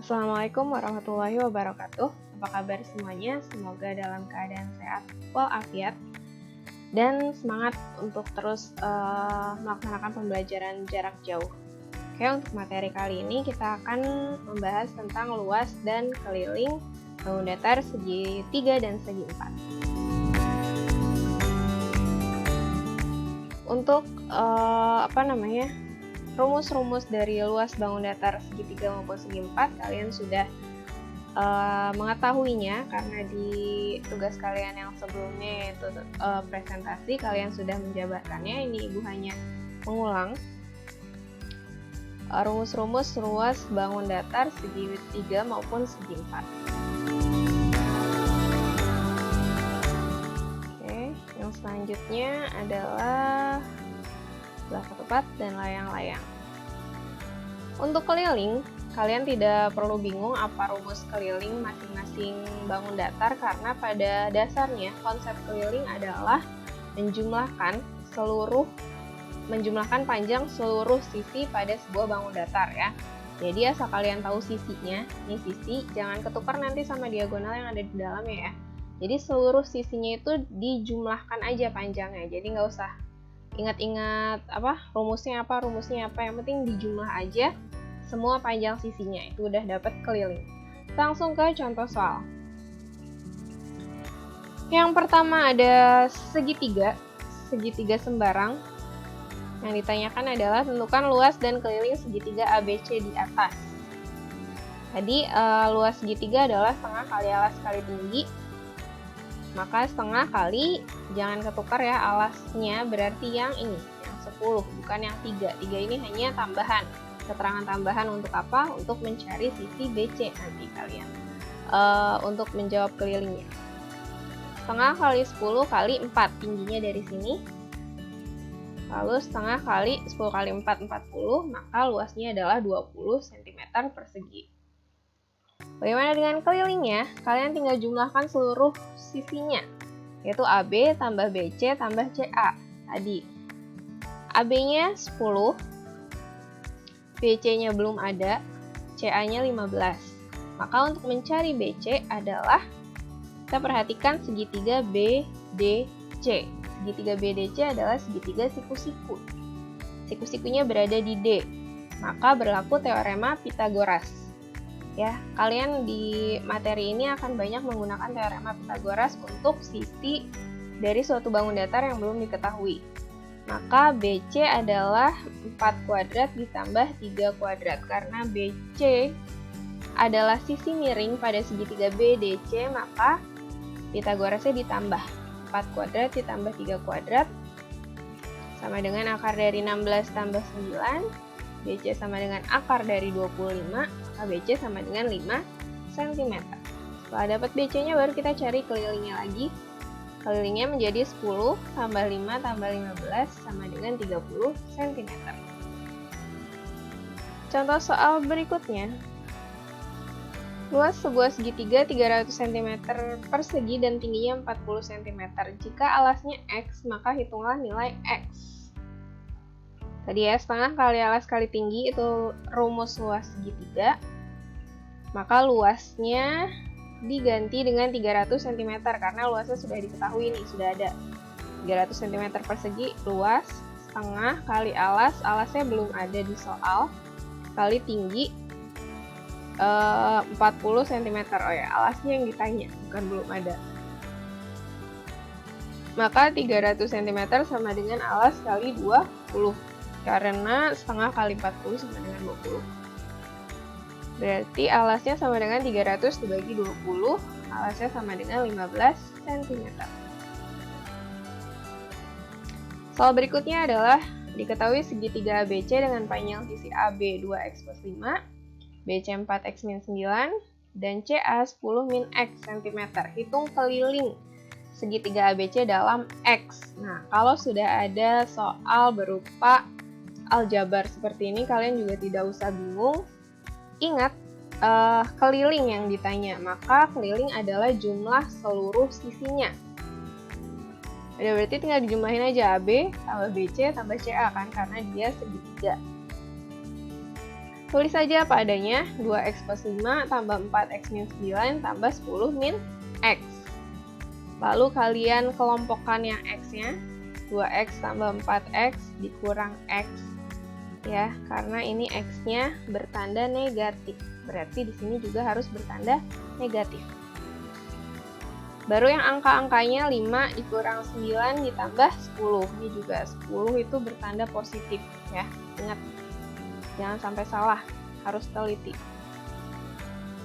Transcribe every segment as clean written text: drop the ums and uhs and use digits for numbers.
Assalamualaikum warahmatullahi wabarakatuh. Apa kabar semuanya? Semoga dalam keadaan sehat walafiat dan semangat untuk terus melaksanakan pembelajaran jarak jauh. Oke, untuk materi kali ini kita akan membahas tentang luas dan keliling bangun datar segi 3 dan segi 4. Untuk rumus-rumus dari luas bangun datar segi 3 maupun segi 4 kalian sudah mengetahuinya karena di tugas kalian yang sebelumnya yaitu presentasi kalian sudah menjabarkannya. Ini Ibu hanya mengulang rumus-rumus luas bangun datar segi 3 maupun segi 4. Oke, yang selanjutnya adalah belah ketupat dan layang-layang. Untuk keliling, kalian tidak perlu bingung apa rumus keliling masing-masing bangun datar karena pada dasarnya konsep keliling adalah menjumlahkan panjang seluruh sisi pada sebuah bangun datar ya. Jadi asal kalian tahu sisinya, ini sisi, jangan ketukar nanti sama diagonal yang ada di dalamnya ya. Jadi seluruh sisinya itu dijumlahkan aja panjangnya, jadi nggak usah ingat-ingat rumusnya apa, yang penting dijumlah aja semua panjang sisinya, itu udah dapat keliling. Langsung ke contoh soal. Yang pertama ada segitiga sembarang. Yang ditanyakan adalah tentukan luas dan keliling segitiga ABC di atas. Tadi luas segitiga adalah setengah kali alas kali tinggi. Maka setengah kali, jangan ketukar ya, alasnya berarti yang ini, yang 10, bukan yang 3. 3 ini hanya tambahan, keterangan tambahan untuk apa? Untuk mencari sisi BC nanti kalian untuk menjawab kelilingnya. Setengah kali 10 kali 4, tingginya dari sini. Lalu setengah kali 10 kali 4, 40, maka luasnya adalah 20 cm persegi. Bagaimana dengan kelilingnya? Kalian tinggal jumlahkan seluruh sisinya, yaitu AB tambah BC tambah CA. Tadi AB-nya 10, BC-nya belum ada, CA-nya 15. Maka untuk mencari BC adalah kita perhatikan segitiga BDC. Segitiga BDC adalah segitiga siku-siku. Siku-sikunya berada di D. Maka berlaku teorema Pythagoras. Ya, kalian di materi ini akan banyak menggunakan teorema Pythagoras untuk sisi dari suatu bangun datar yang belum diketahui. Maka BC adalah 4 kuadrat ditambah 3 kuadrat. Karena BC adalah sisi miring pada segitiga BDC, maka Pythagorasnya ditambah. 4 kuadrat ditambah 3 kuadrat sama dengan akar dari 16 tambah 9. BC sama dengan akar dari 25, maka BC sama dengan 5 cm. Setelah dapat BC-nya baru kita cari kelilingnya lagi. Kelilingnya menjadi 10 tambah 5 tambah 15 sama dengan 30 cm. Contoh soal berikutnya. Luas sebuah segitiga 300 cm persegi dan tingginya 40 cm. Jika alasnya X, maka hitunglah nilai X. Tadi ya, setengah kali alas kali tinggi itu rumus luas segitiga. Maka luasnya diganti dengan 300 cm karena luasnya sudah diketahui nih, sudah ada. 300 cm persegi luas, setengah kali alas, alasnya belum ada di soal, kali tinggi 40 cm. Oh ya, alasnya yang ditanya, bukan belum ada. Maka 300 cm sama dengan alas kali 20. Karena setengah kali 40 sama dengan 20. Berarti alasnya sama dengan 300 dibagi 20, alasnya sama dengan 15 cm. Soal berikutnya adalah diketahui segitiga ABC dengan panjang sisi AB 2x plus 5, BC 4x min 9, dan CA 10 min x cm. Hitung keliling segitiga ABC dalam X. Nah, kalau sudah ada soal berupa aljabar seperti ini, kalian juga tidak usah bingung. Ingat keliling yang ditanya, maka keliling adalah jumlah seluruh sisinya. Udah, berarti tinggal dijumlahin aja AB tambah BC tambah CA kan, karena dia segitiga. Tulis saja apa adanya, 2x plus 5 tambah 4x min 9 tambah 10 min x. Lalu kalian kelompokkan yang x-nya, 2x tambah 4x dikurang x. Ya, karena ini x-nya bertanda negatif. Berarti di sini juga harus bertanda negatif. Baru yang angka-angkanya 5 dikurang 9 ditambah 10. Ini juga 10 itu bertanda positif ya. Ingat, jangan sampai salah, harus teliti.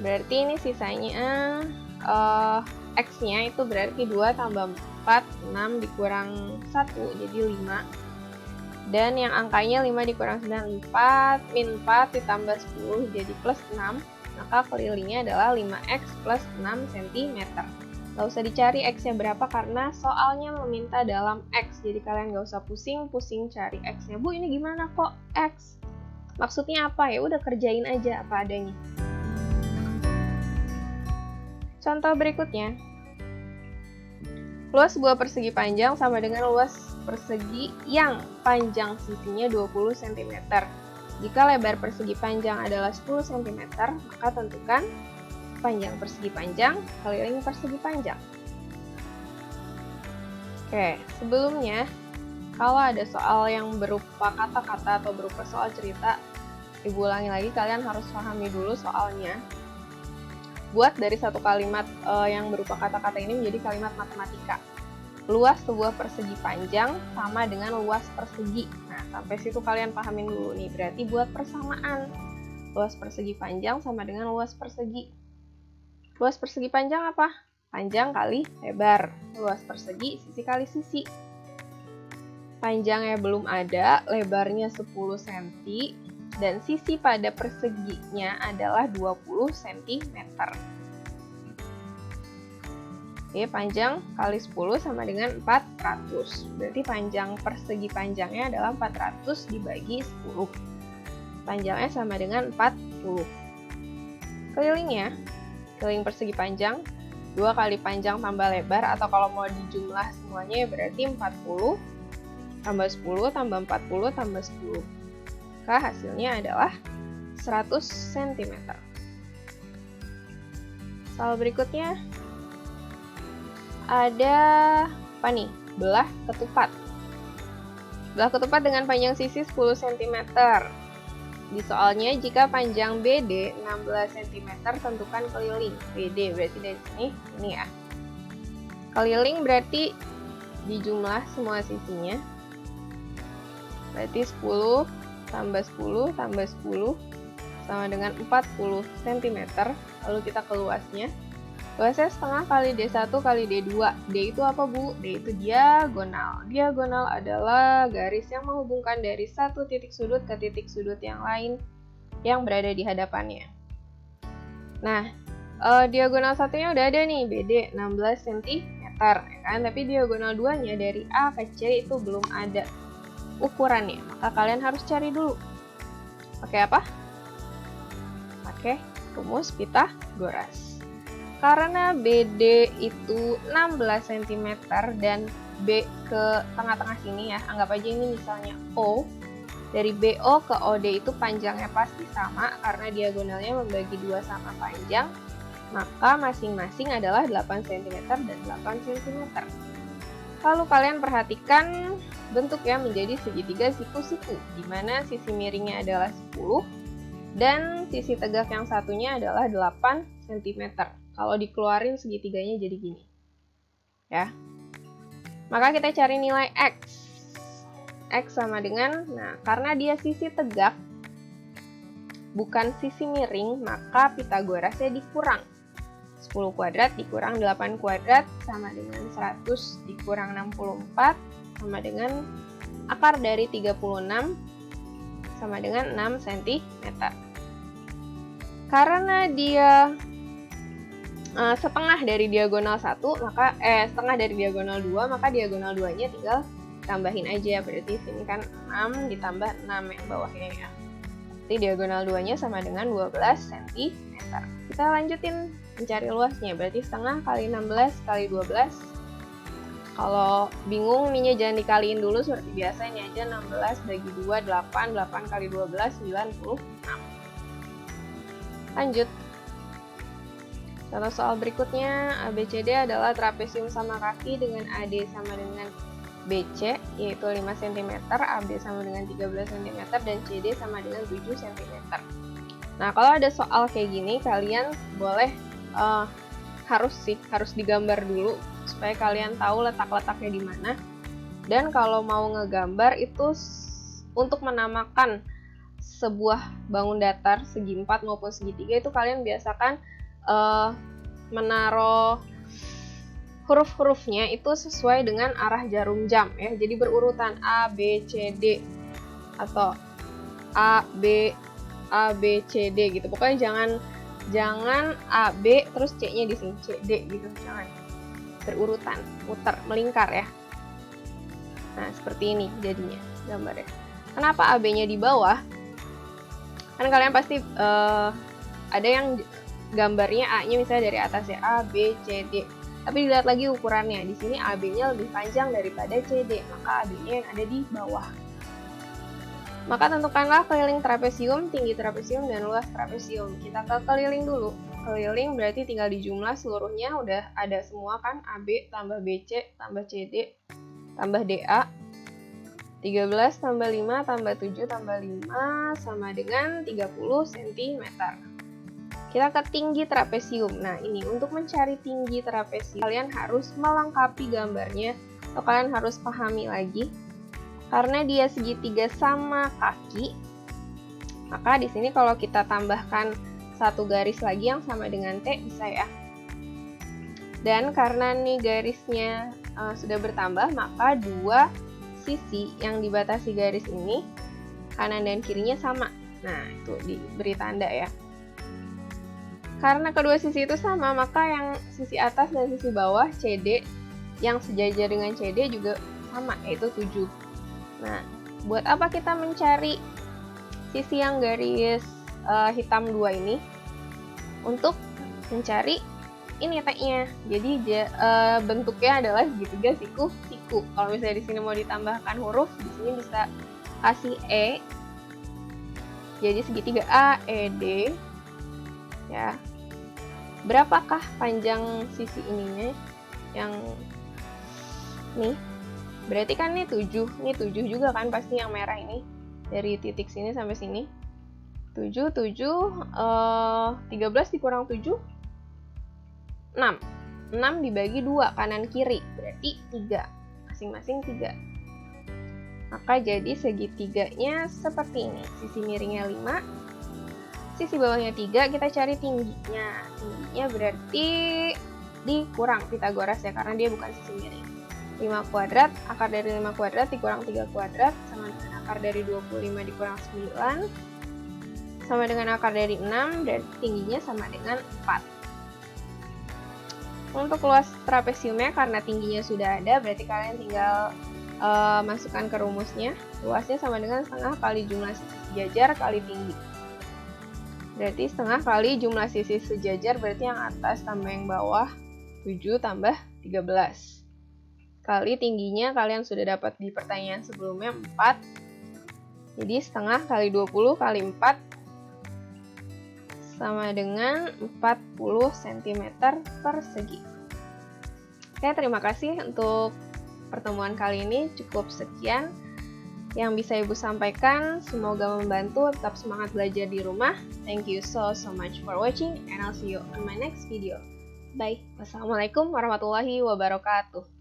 Berarti ini sisanya x-nya itu berarti 2 tambah 4, 6 dikurang 1, jadi 5. Dan yang angkanya 5 dikurang 9, 4, min 4 ditambah 10 jadi plus 6. Maka kelilingnya adalah 5x plus 6 cm. Gak usah dicari x-nya berapa karena soalnya meminta dalam x. Jadi kalian gak usah pusing-pusing cari x-nya. Bu, ini gimana kok x? Maksudnya apa? Ya udah kerjain aja apa adanya. Contoh berikutnya. Luas sebuah persegi panjang sama dengan luas persegi yang panjang sisinya 20 cm. Jika lebar persegi panjang adalah 10 cm, maka tentukan panjang persegi panjang keliling persegi panjang. Oke, sebelumnya kalau ada soal yang berupa kata-kata atau berupa soal cerita, ibu ulangi lagi, kalian harus pahami dulu soalnya. Buat dari satu kalimat yang berupa kata-kata ini menjadi kalimat matematika. Luas sebuah persegi panjang sama dengan luas persegi. Nah, sampai situ kalian pahamin dulu nih. Berarti buat persamaan. Luas persegi panjang sama dengan luas persegi. Luas persegi panjang apa? Panjang kali lebar. Luas persegi sisi kali sisi. Panjangnya belum ada, lebarnya 10 cm. Dan sisi pada perseginya adalah 20 cm. Oke, panjang kali 10 sama dengan 400. Berarti panjang persegi panjangnya adalah 400 dibagi 10. Panjangnya sama dengan 40. Kelilingnya, keliling persegi panjang, 2 kali panjang tambah lebar, atau kalau mau dijumlah semuanya berarti 40 tambah 10 tambah 40 tambah 10. Maka hasilnya adalah 100 cm. Soal berikutnya ada apa nih? Belah ketupat. Belah ketupat dengan panjang sisi 10 cm. Di soalnya jika panjang BD 16 cm tentukan keliling. BD berarti dari sini ini ya. Keliling berarti dijumlah semua sisinya. Berarti 10 tambah 10 tambah 10 sama dengan 40 cm. Lalu kita ke luasnya. Luasnya setengah kali D1 kali D2. D itu apa, Bu? D itu diagonal. Diagonal adalah garis yang menghubungkan dari satu titik sudut ke titik sudut yang lain yang berada di hadapannya. Nah, diagonal satunya udah ada nih, BD 16 cm, ya kan? Tapi diagonal 2-nya dari A ke C itu belum ada ukurannya. Maka kalian harus cari dulu. Pakai apa? Pakai rumus Pythagoras. Karena BD itu 16 cm dan B ke tengah-tengah sini ya, anggap aja ini misalnya O. Dari BO ke OD itu panjangnya pasti sama karena diagonalnya membagi 2 sama panjang, maka masing-masing adalah 8 cm dan 8 cm. Lalu kalian perhatikan bentuknya menjadi segitiga siku-siku, di mana sisi miringnya adalah 10 dan sisi tegak yang satunya adalah 8 cm. Kalau dikeluarin segitiganya jadi gini. Ya. Maka kita cari nilai X. X sama dengan, nah karena dia sisi tegak, bukan sisi miring, maka Pythagorasnya dikurang. 10 kuadrat dikurang 8 kuadrat sama dengan 100 dikurang 64 sama dengan akar dari 36 sama dengan 6 cm. Karena dia setengah dari diagonal 1, maka setengah dari diagonal 2, maka diagonal 2-nya tinggal tambahin aja. Berarti sini kan 6 ditambah 6 yang bawahnya ya. Jadi diagonal 2-nya sama dengan 12 cm. Kita lanjutin mencari luasnya. Berarti setengah kali 16 kali 12. Kalau bingung ininya jangan dikaliin dulu seperti biasa, ini aja 16 bagi 2 8, 8 kali 12 96. Lanjut. Contoh soal berikutnya, ABCD adalah trapesium sama kaki dengan AD sama dengan BC, yaitu 5 cm, AB sama dengan 13 cm, dan CD sama dengan 7 cm. Nah, kalau ada soal kayak gini, kalian boleh harus digambar dulu supaya kalian tahu letak-letaknya di mana. Dan kalau mau ngegambar itu untuk menamakan sebuah bangun datar segi 4 maupun segitiga itu kalian biasakan menaruh huruf-hurufnya itu sesuai dengan arah jarum jam ya. Jadi berurutan A, B, C, D atau A, B, C, D gitu. Pokoknya jangan A, B terus C-nya di sini, C, D gitu. Jangan. Berurutan, muter, melingkar ya. Nah, seperti ini jadinya gambarnya. Kenapa AB-nya di bawah? Kan kalian pasti ada yang gambarnya A-nya misalnya dari atas ya, A, B, C, D. Tapi dilihat lagi ukurannya. Di sini AB-nya lebih panjang daripada CD, maka AB-nya yang ada di bawah. Maka tentukanlah keliling trapesium, tinggi trapesium, dan luas trapesium. Kita ke keliling dulu. Keliling berarti tinggal dijumlah seluruhnya, udah ada semua kan, AB tambah BC tambah CD tambah DA. 13 tambah 5 tambah 7 tambah 5 sama dengan 30 cm. Kita ke tinggi trapesium. Nah, ini untuk mencari tinggi trapesium, kalian harus melengkapi gambarnya, atau kalian harus pahami lagi. Karena dia segitiga sama kaki, maka di sini kalau kita tambahkan satu garis lagi yang sama dengan T bisa ya. Dan karena nih garisnya sudah bertambah, maka dua sisi yang dibatasi garis ini, kanan dan kirinya sama. Nah, itu diberi tanda ya. Karena kedua sisi itu sama, maka yang sisi atas dan sisi bawah CD yang sejajar dengan CD juga sama, yaitu 7. Nah, buat apa kita mencari sisi yang garis hitam 2 ini? Untuk mencari ini T-nya. Jadi bentuknya adalah segitiga siku-siku. Kalau misalnya di sini mau ditambahkan huruf, di sini bisa kasih E. Jadi segitiga A, E, D. Ya. Berapakah panjang sisi ininya? Yang nih. Berarti kan ini 7. Ini 7 juga kan pasti yang merah ini. Dari titik sini sampai sini. 7 13 dikurang 7 6 dibagi 2 kanan kiri berarti 3, masing-masing 3. Maka jadi segitiganya seperti ini. Sisi miringnya 5, sisi bawahnya 3. Kita cari tingginya. Tingginya berarti dikurang Pitagoras ya, karena dia bukan sisi miring. 5 kuadrat, akar dari 5 kuadrat dikurang 3 kuadrat sama dengan akar dari 25 dikurang 9 sama dengan akar dari 6, dan tingginya sama dengan 4. Untuk luas trapesiumnya, karena tingginya sudah ada, berarti kalian tinggal masukkan ke rumusnya. Luasnya sama dengan setengah kali jumlah sisi sejajar kali tinggi. Berarti setengah kali jumlah sisi sejajar, berarti yang atas tambah yang bawah, 7 tambah 13. Kali tingginya kalian sudah dapat di pertanyaan sebelumnya, 4. Jadi setengah kali 20 kali 4 sama dengan 40 cm persegi. Oke, terima kasih untuk pertemuan kali ini. Cukup sekian yang bisa Ibu sampaikan. Semoga membantu. Tetap semangat belajar di rumah. Thank you so much for watching, and I'll see you on my next video. Bye. Wassalamualaikum warahmatullahi wabarakatuh.